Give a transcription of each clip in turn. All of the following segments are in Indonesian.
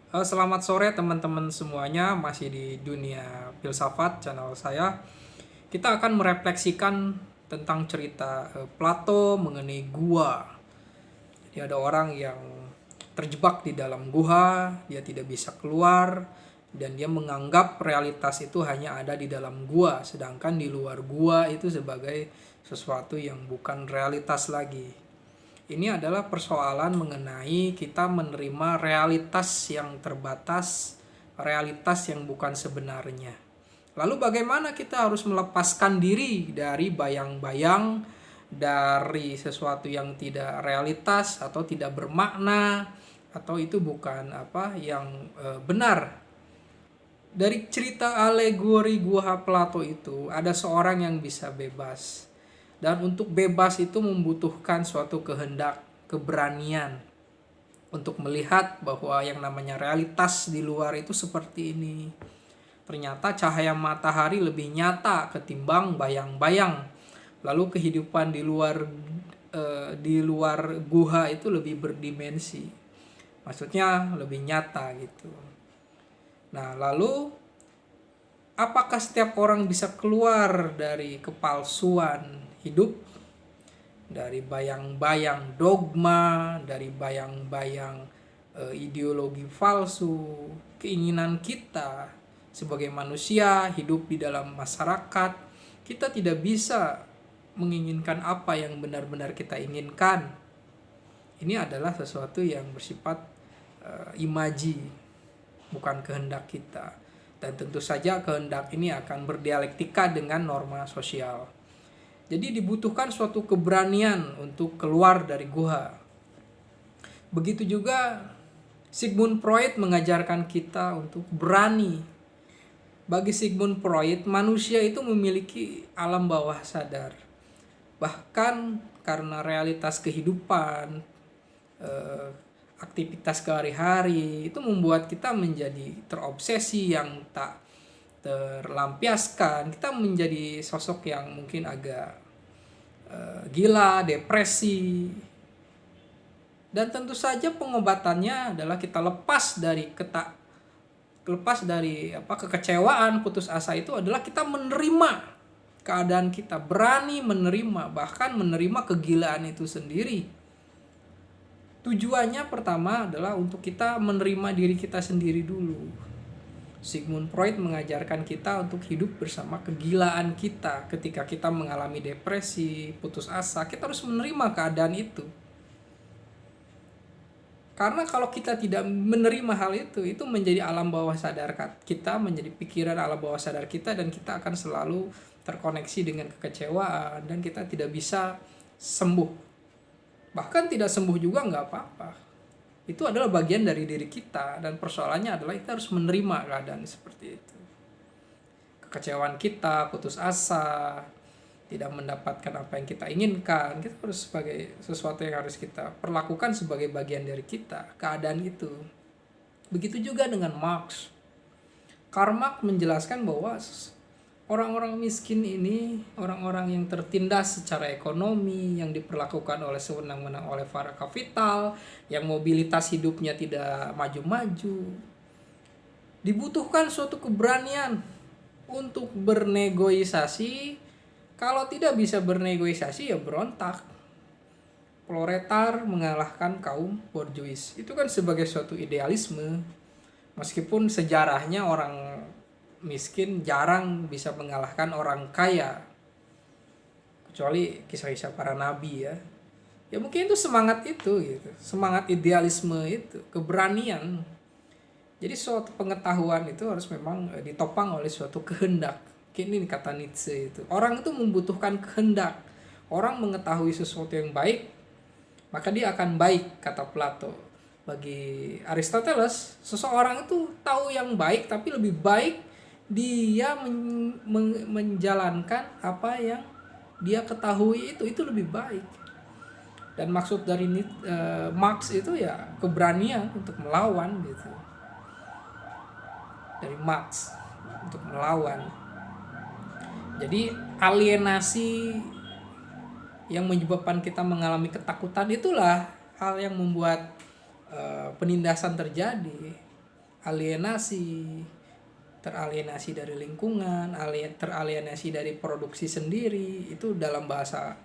Selamat sore teman-teman semuanya, masih di dunia filsafat channel saya. Kita akan merefleksikan tentang cerita Plato mengenai gua. Jadi ada orang yang terjebak di dalam gua, dia tidak bisa keluar dan dia menganggap realitas itu hanya ada di dalam gua, sedangkan di luar gua itu sebagai sesuatu yang bukan realitas lagi. Ini adalah persoalan mengenai kita menerima realitas yang terbatas, realitas yang bukan sebenarnya. Lalu bagaimana kita harus melepaskan diri dari bayang-bayang, dari sesuatu yang tidak realitas atau tidak bermakna atau itu bukan yang benar. Dari cerita alegori gua Plato itu ada seorang yang bisa bebas. Dan untuk bebas itu membutuhkan suatu kehendak, keberanian untuk melihat bahwa yang namanya realitas di luar itu seperti ini. Ternyata cahaya matahari lebih nyata ketimbang bayang-bayang. Lalu kehidupan di luar gua itu lebih berdimensi. Maksudnya lebih nyata gitu. Nah, lalu apakah setiap orang bisa keluar dari kepalsuan hidup, dari bayang-bayang dogma, dari bayang-bayang ideologi palsu, keinginan kita sebagai manusia hidup di dalam masyarakat? Kita tidak bisa menginginkan apa yang benar-benar kita inginkan. Ini adalah sesuatu yang bersifat imaji, bukan kehendak kita. Dan tentu saja kehendak ini akan berdialektika dengan norma sosial. Jadi dibutuhkan suatu keberanian untuk keluar dari gua. Begitu juga Sigmund Freud mengajarkan kita untuk berani. Bagi Sigmund Freud, manusia itu memiliki alam bawah sadar. Bahkan karena realitas kehidupan, aktivitas sehari-hari itu membuat kita menjadi terobsesi yang tak terlampiaskan. Kita menjadi sosok yang mungkin agak gila, depresi. Dan tentu saja pengobatannya adalah kita lepas dari kekecewaan, putus asa. Itu adalah kita menerima keadaan kita, berani menerima, bahkan menerima kegilaan itu sendiri. Tujuannya pertama adalah untuk kita menerima diri kita sendiri dulu. Sigmund Freud mengajarkan kita untuk hidup bersama kegilaan kita. Ketika kita mengalami depresi, putus asa, kita harus menerima keadaan itu. Karena kalau kita tidak menerima hal itu menjadi alam bawah sadar kita, menjadi pikiran alam bawah sadar kita, dan kita akan selalu terkoneksi dengan kekecewaan dan kita tidak bisa sembuh. Bahkan tidak sembuh juga nggak apa-apa. Itu adalah bagian dari diri kita, dan persoalannya adalah kita harus menerima keadaan seperti itu. Kekecewaan kita, putus asa, tidak mendapatkan apa yang kita inginkan, kita harus sebagai sesuatu yang harus kita perlakukan sebagai bagian dari kita, keadaan itu. Begitu juga dengan Marx. Karl Marx menjelaskan bahwa orang-orang miskin ini, orang-orang yang tertindas secara ekonomi, yang diperlakukan oleh sewenang-wenang oleh para kapital, yang mobilitas hidupnya tidak maju-maju, dibutuhkan suatu keberanian untuk bernegosiasi. Kalau tidak bisa bernegosiasi ya berontak. Proletar mengalahkan kaum borjuis. Itu kan sebagai suatu idealisme. Meskipun sejarahnya orang miskin jarang bisa mengalahkan orang kaya. Kecuali kisah-kisah para nabi ya. Ya mungkin itu semangat itu gitu. Semangat idealisme itu, keberanian. Jadi suatu pengetahuan itu harus memang ditopang oleh suatu kehendak. Ini kata Nietzsche itu. Orang itu membutuhkan kehendak. Orang mengetahui sesuatu yang baik, maka dia akan baik, kata Plato. Bagi Aristoteles, seseorang itu tahu yang baik, tapi lebih baik dia menjalankan apa yang dia ketahui itu lebih baik. Dan maksud dari Marx itu ya keberanian untuk melawan gitu. Dari Marx untuk melawan. Jadi alienasi yang menyebabkan kita mengalami ketakutan itulah hal yang membuat penindasan terjadi. alienasi, teralienasi dari lingkungan, teralienasi dari produksi sendiri, itu dalam bahasa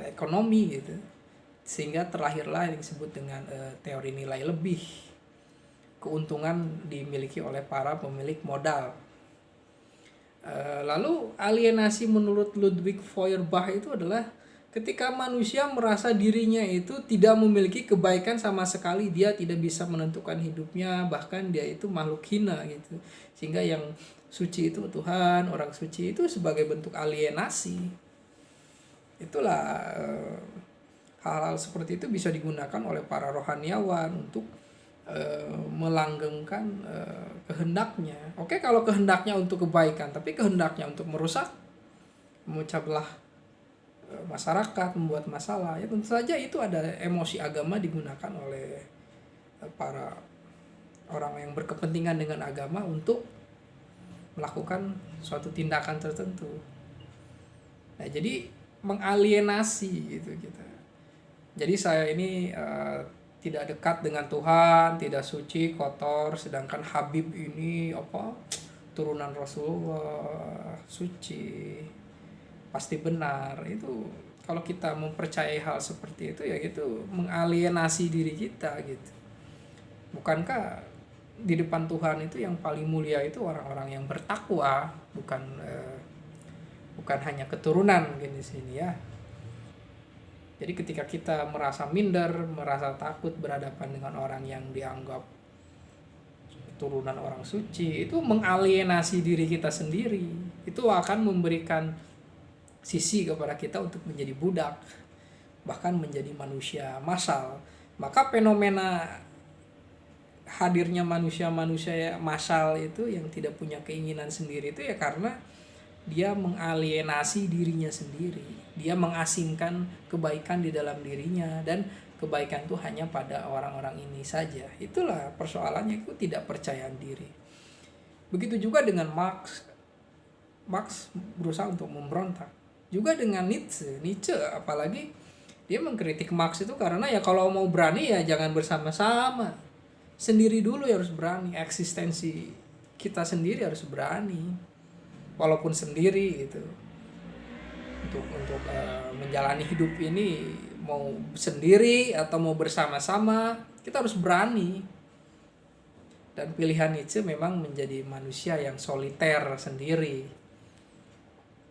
ekonomi gitu. Sehingga terlahirlah yang disebut dengan teori nilai lebih, keuntungan dimiliki oleh para pemilik modal. Lalu alienasi menurut Ludwig Feuerbach itu adalah ketika manusia merasa dirinya itu tidak memiliki kebaikan sama sekali, dia tidak bisa menentukan hidupnya, bahkan dia itu makhluk hina gitu. Sehingga yang suci itu Tuhan, orang suci itu sebagai bentuk alienasi. Itulah hal-hal seperti itu bisa digunakan oleh para rohaniawan untuk melanggengkan kehendaknya. Oke, kalau kehendaknya untuk kebaikan, tapi kehendaknya untuk merusak, memecah belah masyarakat, membuat masalah, ya tentu saja itu ada emosi agama digunakan oleh para orang yang berkepentingan dengan agama untuk melakukan suatu tindakan tertentu. Nah, jadi mengalienasi gitu kita. Jadi saya ini tidak dekat dengan Tuhan, tidak suci, kotor, sedangkan Habib ini turunan Rasulullah, suci, pasti benar. Itu kalau kita mempercayai hal seperti itu, ya itu mengalienasi diri kita gitu. Bukankah di depan Tuhan itu yang paling mulia itu orang-orang yang bertakwa, bukan hanya keturunan mungkin di sini ya. Jadi ketika kita merasa minder, merasa takut berhadapan dengan orang yang dianggap turunan orang suci, itu mengalienasi diri kita sendiri. Itu akan memberikan sisi kepada kita untuk menjadi budak, bahkan menjadi manusia massal. Maka fenomena hadirnya manusia-manusia massal itu yang tidak punya keinginan sendiri itu ya karena dia mengalienasi dirinya sendiri. Dia mengasingkan kebaikan di dalam dirinya, dan kebaikan itu hanya pada orang-orang ini saja. Itulah persoalannya, itu tidak percayaan diri. Begitu juga dengan Marx. Marx berusaha untuk memberontak. Juga dengan Nietzsche apalagi dia mengkritik Marx itu karena ya kalau mau berani ya jangan bersama-sama. Sendiri dulu ya harus berani, eksistensi kita sendiri harus berani. Walaupun sendiri gitu, untuk menjalani hidup ini mau sendiri atau mau bersama-sama, kita harus berani. Dan pilihan Nietzsche memang menjadi manusia yang soliter sendiri.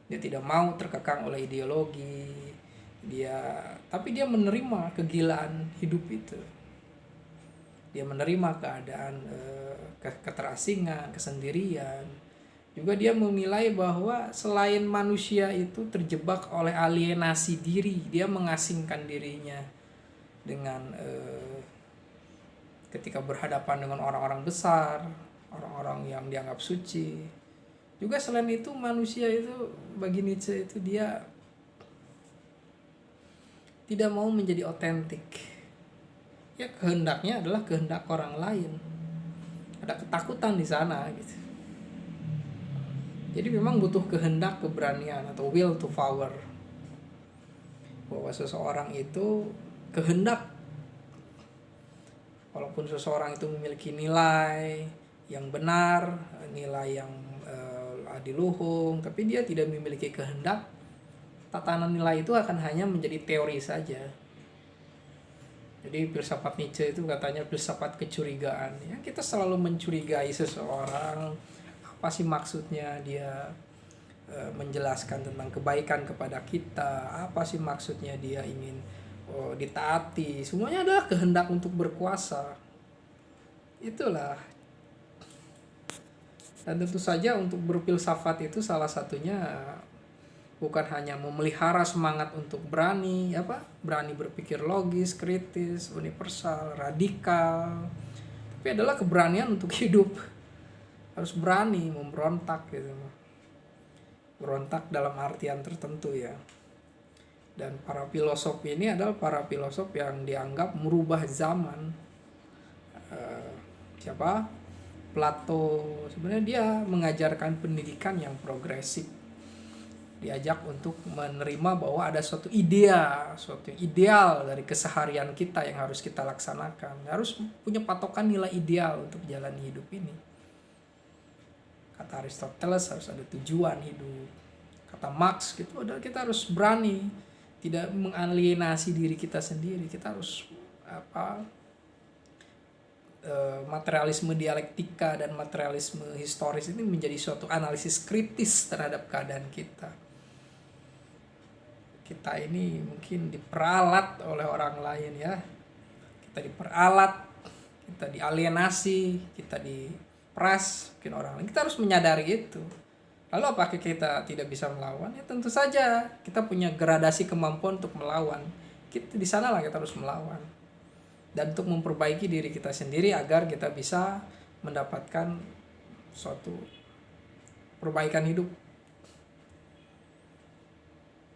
Dia tidak mau terkekang oleh ideologi, tapi dia menerima kegilaan hidup itu. Dia menerima keadaan keterasingan, kesendirian. Juga dia menilai bahwa selain manusia itu terjebak oleh alienasi diri, dia mengasingkan dirinya dengan ketika berhadapan dengan orang-orang besar, orang-orang yang dianggap suci. Juga selain itu manusia itu bagi Nietzsche itu dia tidak mau menjadi otentik. Ya kehendaknya adalah kehendak orang lain. Ada ketakutan di sana gitu. Jadi memang butuh kehendak, keberanian atau will to power. Bahwa seseorang itu kehendak, walaupun seseorang itu memiliki nilai yang benar, nilai yang adiluhung, tapi dia tidak memiliki kehendak, tatanan nilai itu akan hanya menjadi teori saja. Jadi filsafat Nietzsche itu katanya filsafat kecurigaan. Ya, kita selalu mencurigai seseorang. Apa sih maksudnya dia menjelaskan tentang kebaikan kepada kita? Apa sih maksudnya dia ingin ditaati? Semuanya adalah kehendak untuk berkuasa. Itulah. Dan tentu saja untuk berfilsafat itu salah satunya bukan hanya memelihara semangat untuk berani berpikir logis, kritis, universal, radikal, tapi adalah keberanian untuk hidup. Harus berani memberontak gitu. Berontak dalam artian tertentu ya. Dan para filosof ini adalah para filosof yang dianggap merubah zaman. Siapa? Plato. Sebenarnya dia mengajarkan pendidikan yang progresif. diajak untuk menerima bahwa ada suatu ideal dari keseharian kita yang harus kita laksanakan. Harus punya patokan nilai ideal untuk jalani hidup ini. Kata Aristoteles harus ada tujuan hidup. Kata Marx gitu, kita harus berani tidak mengalienasi diri kita sendiri. Kita harus materialisme dialektika dan materialisme historis ini menjadi suatu analisis kritis terhadap keadaan kita. Kita ini mungkin diperalat oleh orang lain ya. Kita diperalat, kita dialienasi, kita dipres mungkin orang lain. Kita harus menyadari itu. Lalu apakah kita tidak bisa melawan? Ya tentu saja. Kita punya gradasi kemampuan untuk melawan. Di sanalah kita harus melawan. Dan untuk memperbaiki diri kita sendiri agar kita bisa mendapatkan suatu perbaikan hidup.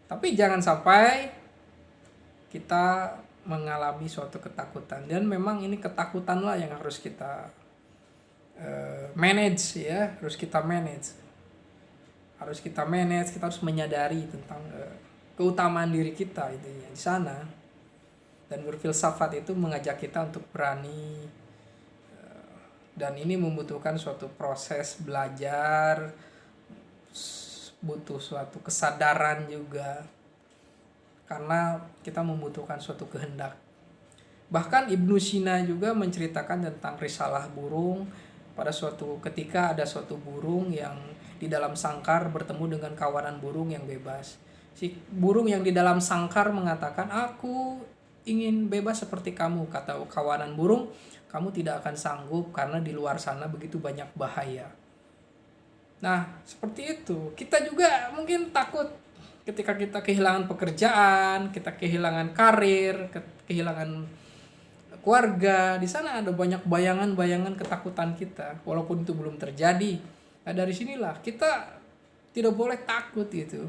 Tapi jangan sampai kita mengalami suatu ketakutan, dan memang ini ketakutanlah yang harus kita manage ya, kita harus menyadari tentang keutamaan diri kita itu di sana. Dan berfilsafat itu mengajak kita untuk berani, dan ini membutuhkan suatu proses belajar, butuh suatu kesadaran juga, karena kita membutuhkan suatu kehendak. Bahkan Ibnu Sina juga menceritakan tentang risalah burung. Pada suatu ketika ada suatu burung yang di dalam sangkar bertemu dengan kawanan burung yang bebas. Si burung yang di dalam sangkar mengatakan, "Aku ingin bebas seperti kamu." Kata kawanan burung, "Kamu tidak akan sanggup karena di luar sana begitu banyak bahaya." Nah, seperti itu. Kita juga mungkin takut ketika kita kehilangan pekerjaan, kita kehilangan karir, kehilangan keluarga. Di sana ada banyak bayangan-bayangan ketakutan kita, walaupun itu belum terjadi. Nah, dari sinilah kita tidak boleh takut gitu.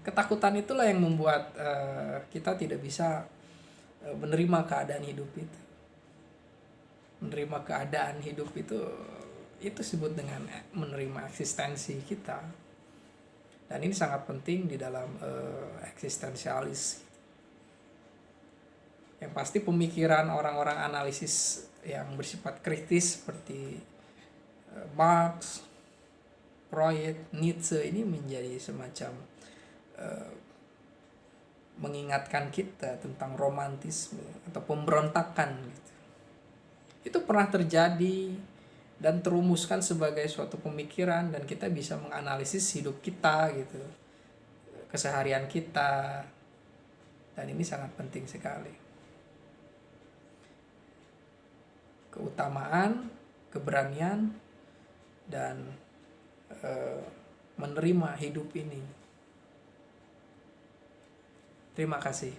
Ketakutan itulah yang membuat kita tidak bisa menerima keadaan hidup itu. Menerima keadaan hidup itu disebut dengan menerima eksistensi kita. Dan ini sangat penting di dalam eksistensialis. Yang pasti pemikiran orang-orang analisis yang bersifat kritis seperti Marx, Freud, Nietzsche ini menjadi semacam mengingatkan kita tentang romantisme atau pemberontakan gitu. Itu pernah terjadi dan terumuskan sebagai suatu pemikiran, dan kita bisa menganalisis hidup kita gitu, keseharian kita, dan ini sangat penting sekali. Keutamaan, keberanian, dan menerima hidup ini. Terima kasih.